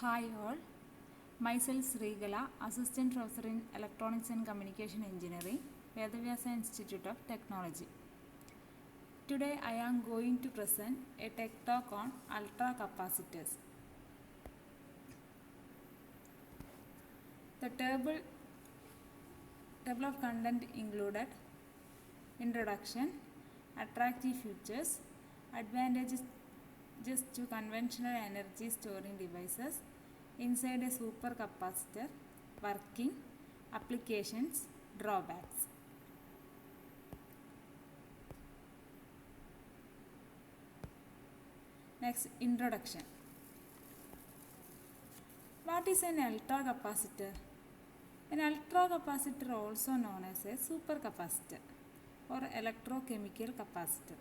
Hi all, myself Srigala, Assistant Professor in Electronics and Communication Engineering, Vedavyasa Institute of Technology. Today I am going to present a tech talk on ultracapacitors. The table of content included introduction, attractive features, advantages to conventional energy storing devices inside a supercapacitor, working, applications, drawbacks. Next, introduction. What is an ultracapacitor? An ultracapacitor, also known as a supercapacitor or electrochemical capacitor.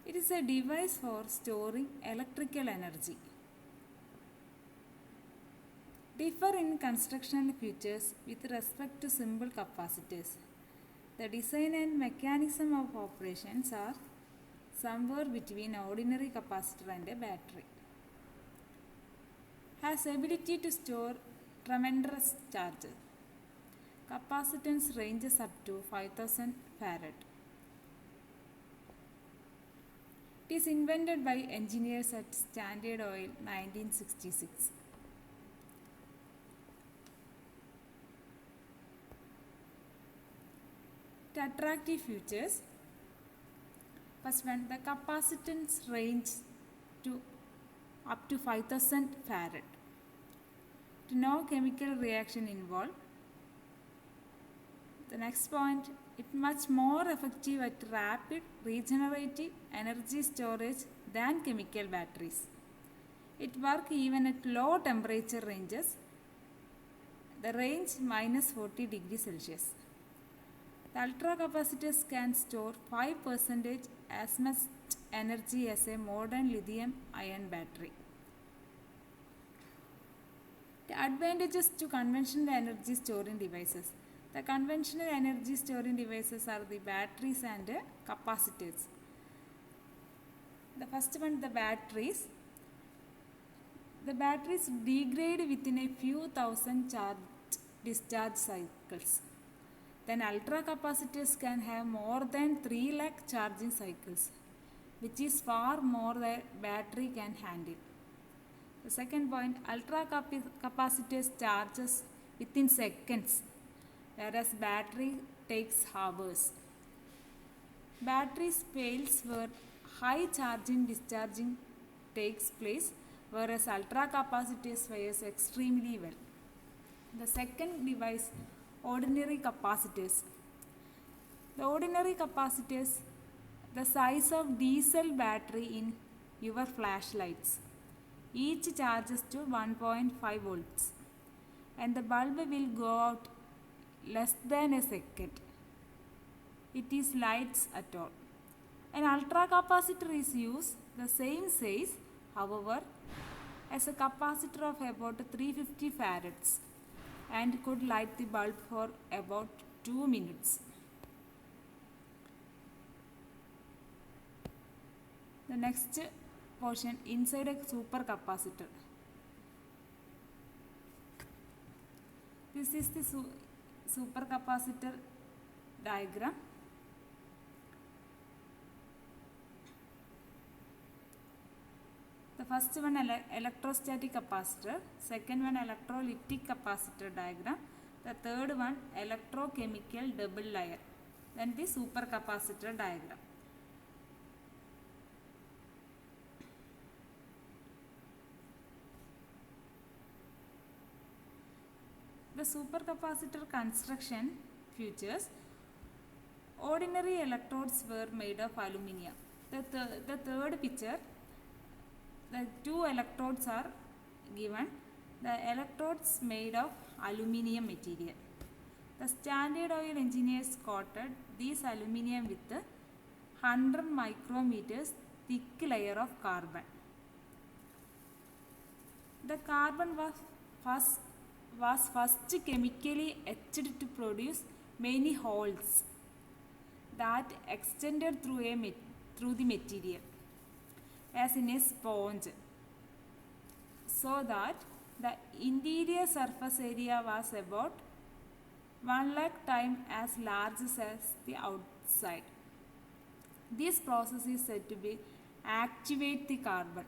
It is a device for storing electrical energy. Differ in constructional features with respect to simple capacitors. The design and mechanism of operations are somewhere between ordinary capacitor and a battery. Has ability to store tremendous charges. Capacitance ranges up to 5000 farad. It is invented by engineers at Standard Oil 1966. The attractive features. First one, the capacitance range to up to 5000 farad. No chemical reaction involved. The next point, it is much more effective at rapid regenerative energy storage than chemical batteries. It works even at low temperature ranges, the range minus 40 degrees Celsius. The ultracapacitors can store 5% as much energy as a modern lithium-ion battery. The advantages to conventional energy storing devices. The conventional energy storing devices are the batteries and capacitors. The first one, the batteries. The batteries degrade within a few thousand discharge cycles. Then ultracapacitors can have more than 3 lakh charging cycles, which is far more than battery can handle. The second point, ultracapacitors charges within seconds, whereas battery takes hours. Batteries fails where high charging discharging takes place, whereas ultracapacitors fires extremely well. The second device, ordinary capacitors. The ordinary capacitors, the size of diesel battery in your flashlights. Each charges to 1.5 volts and the bulb will go out less than a second. It is lights at all. An ultracapacitor is used the same size, however, as a capacitor of about 350 farads and could light the bulb for about 2 minutes. The next portion, inside a supercapacitor. This is the supercapacitor diagram. The first one, electrostatic capacitor. Second one, electrolytic capacitor diagram. The third one, electrochemical double layer. Then the supercapacitor diagram. The supercapacitor construction features. Ordinary electrodes were made of aluminium. The third picture, the two electrodes are given. The electrodes made of aluminium material. The Standard Oil engineers coated these aluminium with 100 micrometers thick layer of carbon. The carbon was first chemically etched to produce many holes that extended through the material as in a sponge. so that the interior surface area was about 1 lakh times as large as the outside. This process is said to be activate the carbon.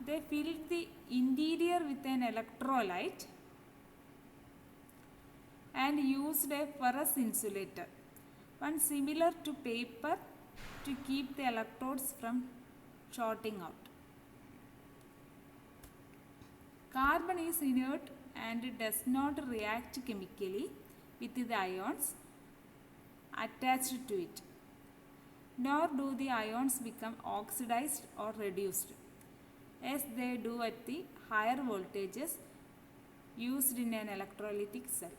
They filled the interior with an electrolyte and used a ferrous insulator, one similar to paper, to keep the electrodes from shorting out. Carbon is inert and does not react chemically with the ions attached to it, nor do the ions become oxidized or reduced, as they do at the higher voltages used in an electrolytic cell.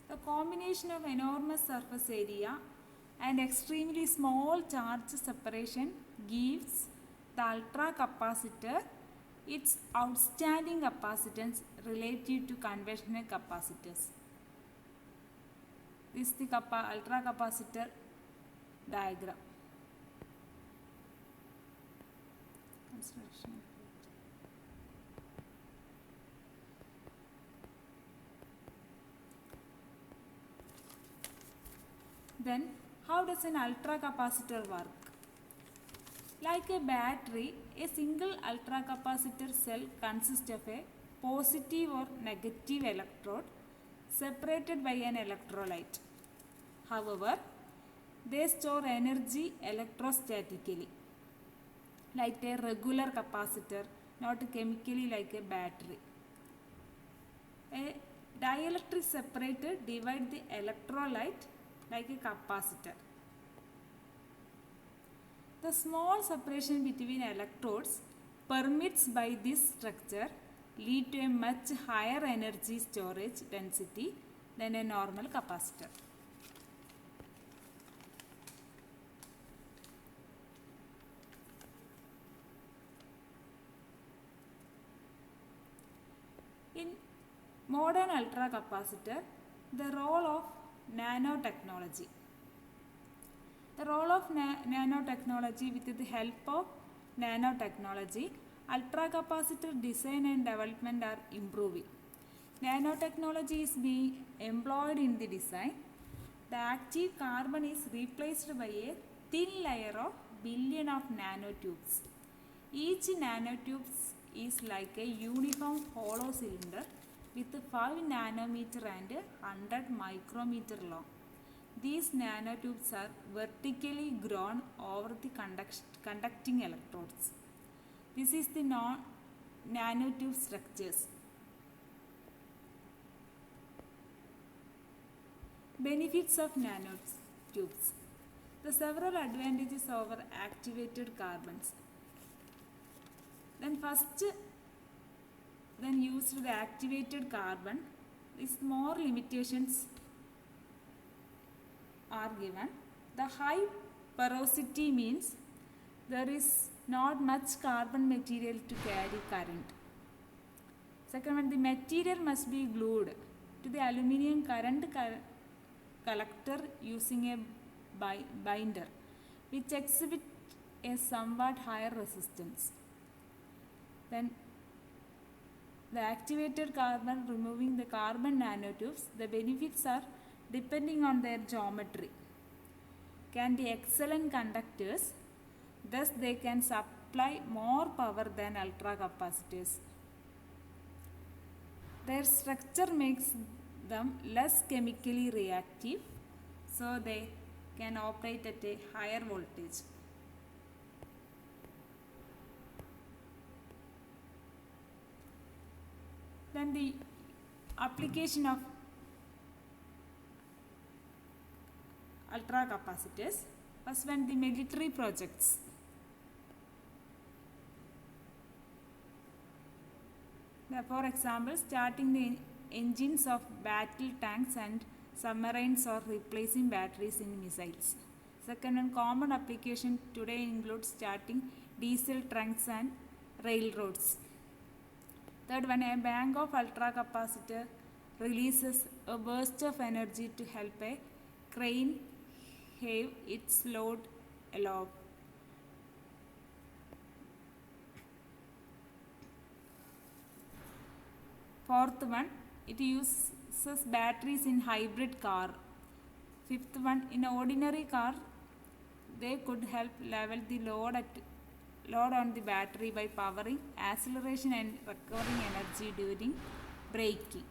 The combination of enormous surface area and extremely small charge separation gives the ultracapacitor its outstanding capacitance relative to conventional capacitors. This is the ultracapacitor diagram. Construction. Then, how does an ultracapacitor work? Like a battery, a single ultracapacitor cell consists of a positive or negative electrode separated by an electrolyte. However, they store energy electrostatically, like a regular capacitor, not chemically like a battery. A dielectric separator divides the electrolyte like a capacitor. The small separation between electrodes permits by this structure lead to a much higher energy storage density than a normal capacitor. In modern ultracapacitor, the role of nanotechnology. The role of nanotechnology. With the help of nanotechnology, ultracapacitor design and development are improving. Nanotechnology is being employed in the design. The active carbon is replaced by a thin layer of billion of nanotubes. Each nanotube is like a uniform hollow cylinder with 5 nanometer and 100 micrometer long. These nanotubes are vertically grown over the conducting electrodes. This is the nanotube structures. Benefits of nanotubes. The several advantages over activated carbons. Then used the activated carbon, is more limitations are given. The high porosity means there is not much carbon material to carry current. Second one, the material must be glued to the aluminium current collector using a binder, which exhibits a somewhat higher resistance. Then the activated carbon, removing the carbon nanotubes, the benefits are depending on their geometry, can be excellent conductors, thus they can supply more power than ultracapacitors. Their structure makes them less chemically reactive, so they can operate at a higher voltage. Then the application of ultracapacitors. First one, the military projects. For example, starting the engines of battle tanks and submarines or replacing batteries in missiles. Second one, common application today includes starting diesel trucks and railroads. Third one, a bank of ultracapacitor releases a burst of energy to help a crane have its load aloft. Fourth one, it uses batteries in hybrid car. Fifth one, in an ordinary car, they could help level the load on the battery by powering, acceleration and recovering energy during braking.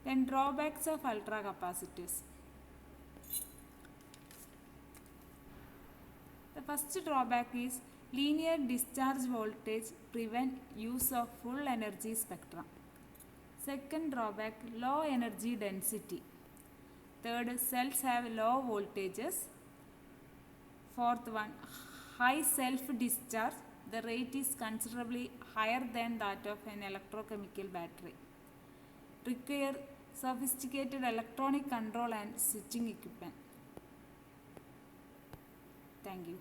Then drawbacks of ultracapacitors. The first drawback is linear discharge voltage prevent use of full energy spectrum. Second drawback, low energy density. Third, cells have low voltages. Fourth one, high self-discharge. The rate is considerably higher than that of an electrochemical battery. Require sophisticated electronic control and switching equipment. Thank you.